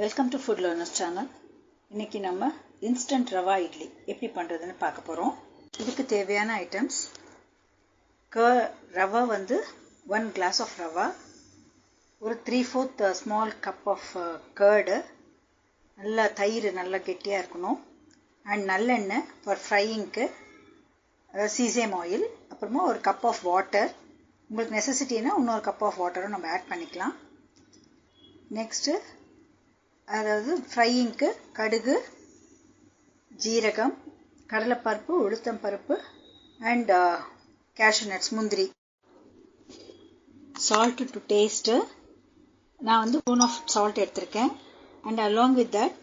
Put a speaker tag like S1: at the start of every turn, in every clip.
S1: Welcome to food learners channel. இன்னைக்கு நம்ம instant rava idli எப்படி பண்ணுறதுன்னு பார்க்க போகிறோம். இதுக்கு தேவையான ஐட்டம்ஸ் ரவா வந்து 1 glass ஆஃப் ரவா, ஒரு 3/4 ஸ்மால் கப் ஆஃப் கர்டு, நல்லா தயிர் நல்லா கெட்டியாக இருக்கணும், அண்ட் நல்லெண்ணெய் ஃபார் ஃப்ரையிங்க்கு, அதாவது சீசேம் ஆயில், அப்புறமா ஒரு கப் ஆஃப் வாட்டர். உங்களுக்கு நெசசிட்டின்னா இன்னொரு கப் ஆஃப் வாட்டரும் நம்ம ஆட் பண்ணிக்கலாம். நெக்ஸ்ட்டு அதாவது ஃப்ரையிங்க்கு கடுகு, ஜீரகம், கடலைப்பருப்பு, உளுத்தம்பருப்பு அண்ட் கேஷ்யூ நட்ஸ், முந்திரி. Salt to taste. நான் வந்து ஸ்பூன் ஆஃப் சால்ட் எடுத்திருக்கேன். அண்ட் அலாங் வித் தட்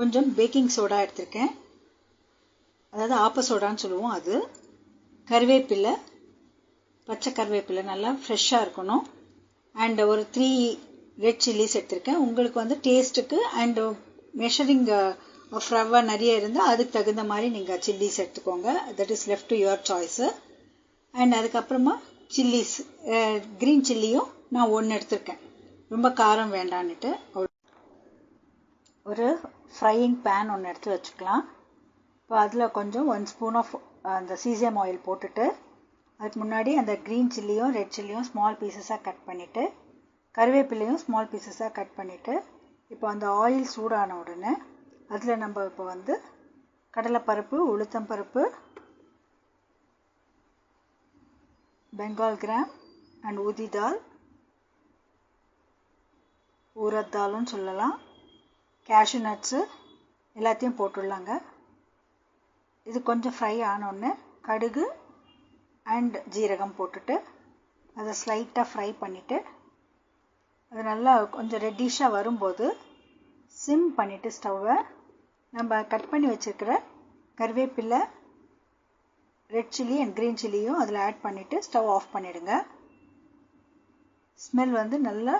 S1: கொஞ்சம் பேக்கிங் சோடா எடுத்திருக்கேன், அதாவது ஆப்ப சோடான்னு சொல்லுவோம் அது. கருவேப்பிலை, பச்சை கருவேப்பிலை நல்லா ஃப்ரெஷ்ஷாக இருக்கணும். அண்ட் ஒரு 3 ரெட் சில்லிஸ் எடுத்திருக்கேன். உங்களுக்கு வந்து டேஸ்ட்டுக்கு அண்ட் மெஷரிங் ஆஃப் ரவா நிறைய இருந்தால் அதுக்கு தகுந்த மாதிரி நீங்கள் சில்லிஸ் எடுத்துக்கோங்க. That is left to your choice. And அதுக்கப்புறமா சில்லிஸ், க்ரீன் சில்லியும் நான் 1 எடுத்திருக்கேன், ரொம்ப காரம் வேண்டான்னுட்டு. ஒரு ஃப்ரையிங் பேன் ஒன்று எடுத்து வச்சுக்கலாம். இப்போ அதில் கொஞ்சம் 1 ஸ்பூன் ஆஃப் அந்த சீசேம் ஆயில் போட்டுட்டு, அதுக்கு முன்னாடி அந்த க்ரீன் சில்லியும் ரெட் சில்லியும் ஸ்மால் பீசஸாக கட் பண்ணிவிட்டு, கருவேப்பிலையும் ஸ்மால் பீசஸாக கட் பண்ணிவிட்டு, இப்போ அந்த ஆயில் சூடான உடனே அதில் நம்ம இப்போ வந்து கடலைப்பருப்பு, உளுத்தம்பருப்பு, பெங்கால் கிராம் அண்ட் ஊதி தால், ஊரத் தால்னு சொல்லலாம், கேஷ்யூ நட்ஸு எல்லாத்தையும் போட்டுடலாங்க. இது கொஞ்சம் ஃப்ரை ஆனோடனே கடுகு அண்ட் ஜீரகம் போட்டுட்டு அதை ஸ்லைட்டாக ஃப்ரை பண்ணிவிட்டு, அது நல்லா கொஞ்சம் ரெட்டிஷாக வரும்போது சிம் பண்ணிவிட்டு ஸ்டவ்வை நம்ம கட் பண்ணி வச்சுருக்கிற கருவேப்பிலை, ரெட் சில்லி அண்ட் க்ரீன் சில்லியும் அதில் ஆட் பண்ணிவிட்டு ஸ்டவ் ஆஃப் பண்ணிவிடுங்க. ஸ்மெல் வந்து நல்லா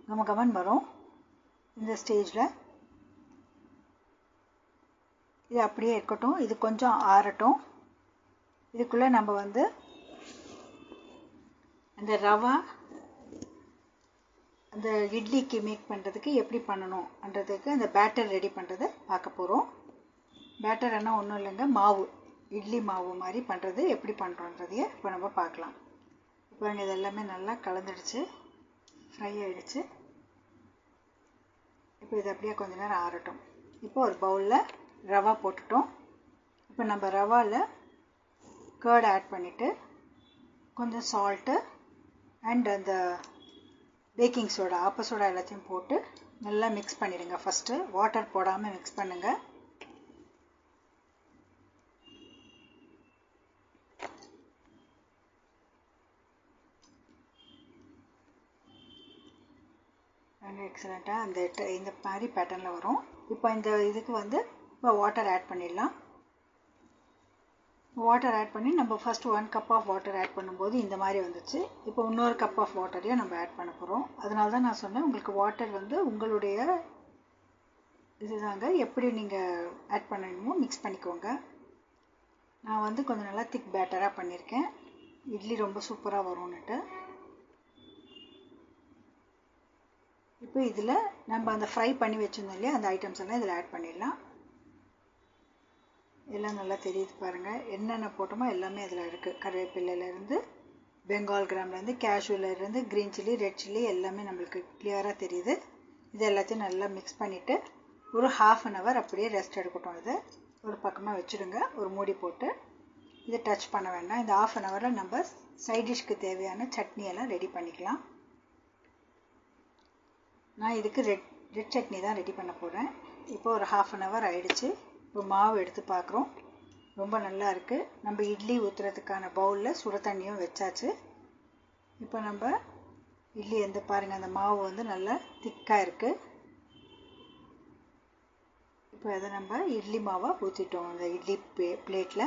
S1: கமகமன்னு வரும். இந்த ஸ்டேஜில் இது அப்படியே இருக்கட்டும், இது கொஞ்சம் ஆறட்டும். இதுக்குள்ளே நம்ம வந்து அந்த ரவா அந்த இட்லிக்கு மேக் பண்ணுறதுக்கு எப்படி பண்ணணுன்றதுக்கு அந்த பேட்டர் ரெடி பண்ணுறதை பார்க்க போகிறோம். பேட்டர் என்ன ஒன்றும் இல்லைங்க, மாவு, இட்லி மாவு மாதிரி பண்ணுறது எப்படி பண்ணுறோன்றதையே இப்போ நம்ம பார்க்கலாம். இப்போ இது எல்லாமே நல்லா கலந்துடுச்சு, ஃப்ரை ஆகிடுச்சு. இப்போ இது அப்படியே கொஞ்ச நேரம் ஆறட்டும். இப்போ ஒரு பவுலில் ரவா போட்டுட்டோம். இப்போ நம்ம ரவாவில் கர்ட் ஆட் பண்ணிவிட்டு கொஞ்சம் சால்ட்டு அண்ட் அந்த பேக்கிங் சோடா, ஆப்ப சோடா எல்லாத்தையும் போட்டு நல்லா மிக்ஸ் பண்ணிடுங்க. ஃபஸ்ட்டு வாட்டர் போடாமல் மிக்ஸ் பண்ணுங்கள். எக்ஸலண்ட்டாக இந்த மாதிரி பேட்டர்னில் வரும். இப்போ இந்த இதுக்கு வந்து இப்போ வாட்டர் ஆட் பண்ணிடலாம். வாட்டர் ஆட் பண்ணி நம்ம first 1 cup of water add பண்ணும்போது இந்த மாதிரி வந்துச்சு. இப்போ இன்னொரு கப் ஆஃப் வாட்டரையும் நம்ம ஆட் பண்ண போகிறோம். அதனால தான் நான் சொன்னேன், உங்களுக்கு வாட்டர் வந்து உங்களுடைய இதுதாங்க, எப்படி நீங்கள் ஆட் பண்ணணுமோ மிக்ஸ் பண்ணிக்கோங்க. நான் வந்து கொஞ்சம் நல்லா திக் பேட்டராக பண்ணியிருக்கேன், இட்லி ரொம்ப சூப்பராக வரும்னுட்டு. இப்போ இதில் நம்ம அந்த ஃப்ரை பண்ணி வச்சுருந்தோம் இல்லையா, அந்த ஐட்டம்ஸ் எல்லாம் இதில் ஆட் பண்ணிடலாம். எல்லாம் நல்லா தெரியுது பாருங்கள், என்னென்ன போட்டோமோ எல்லாமே அதில் இருக்குது. கருவேப்பிலையிலேருந்து, பெங்கால் கிராம்லேருந்து, கேஷ்யூலேருந்து, க்ரீன் சில்லி, ரெட் சில்லி எல்லாமே நம்மளுக்கு கிளியராக தெரியுது. இது எல்லாத்தையும் நல்லா மிக்ஸ் பண்ணிவிட்டு ஒரு 1/2 an hour அப்படியே ரெஸ்ட் எடுக்கட்டும். இதை ஒரு பக்கமாக வச்சுடுங்க, ஒரு மூடி போட்டு. இதை டச் பண்ண வேண்டாம். இந்த 1/2 an hour நம்ம சைட் டிஷ்க்கு தேவையான சட்னியெல்லாம் ரெடி பண்ணிக்கலாம். நான் இதுக்கு ரெட் சட்னி தான் ரெடி பண்ண போகிறேன். இப்போ ஒரு 1/2 an hour ஆயிடுச்சு. இப்போ மாவு எடுத்து பார்க்குறோம், ரொம்ப நல்லா இருக்குது. நம்ம இட்லி ஊற்றுறதுக்கான பவுலில் சுட தண்ணியும் வச்சாச்சு. இப்போ நம்ம இட்லி பாருங்கள், அந்த மாவு வந்து நல்லா திக்காக இருக்குது. இப்போ அதை நம்ம இட்லி மாவாக ஊற்றிட்டோம். அந்த இட்லி பிளேட்டில்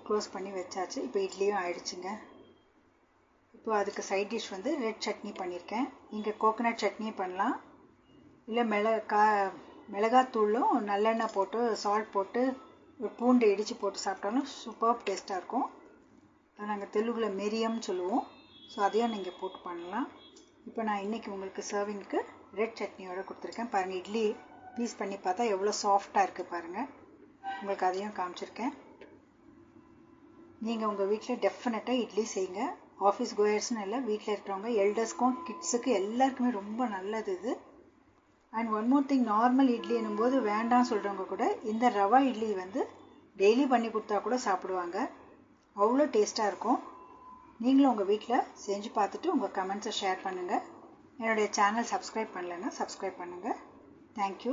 S1: க்ளோஸ் பண்ணி வச்சாச்சு. இப்போ இட்லியும் ஆயிடுச்சுங்க. இப்போ அதுக்கு சைட் டிஷ் வந்து ரெட் சட்னி பண்ணியிருக்கேன். நீங்கள் கோகோனட் சட்னி பண்ணலாம், இல்லை மிளகாத்தூளும் நல்லெண்ணெய் போட்டு சால்ட் போட்டு பூண்டு இடித்து போட்டு சாப்பிட்டாலும் சூப்பர் டேஸ்ட்டாக இருக்கும். அதை நாங்கள் தெலுங்கில் மெரியம்னு சொல்லுவோம். ஸோ அதையும் நீங்கள் போட்டு பண்ணலாம். இப்போ நான் இன்றைக்கி உங்களுக்கு சர்விங்க்கு ரெட் சட்னியோடு கொடுத்துருக்கேன். பாருங்கள், இட்லி பீஸ் பண்ணி பார்த்தா எவ்வளோ சாஃப்டாக இருக்குது பாருங்கள். உங்களுக்கு அதையும் காமிச்சிருக்கேன். நீங்கள் உங்கள் வீட்டில் டெஃபினட்டாக இட்லி செய்யுங்க. ஆஃபீஸ் கோயர்ஸ்னு இல்லை, வீட்டில் இருக்கிறவங்க எல்டர்ஸ்க்கும் கிட்ஸுக்கு எல்லாருக்குமே ரொம்ப நல்லது இது. And one more thing, normal idli என்னும்போது வேண்டாம் சொல்கிறவங்க கூட இந்த ரவா இட்லி டெய்லி பண்ணி கொடுத்தா கூட சாப்பிடுவாங்க. அவ்வளோ டேஸ்ட்டாக இருக்கும். நீங்களும் உங்கள் வீட்டில் செஞ்சு பார்த்துட்டு உங்கள் கமெண்ட்ஸை ஷேர் பண்ணுங்கள். என்னுடைய சேனல் சப்ஸ்கிரைப் பண்ணலைன்னா சப்ஸ்கிரைப் பண்ணுங்கள். தேங்க்யூ.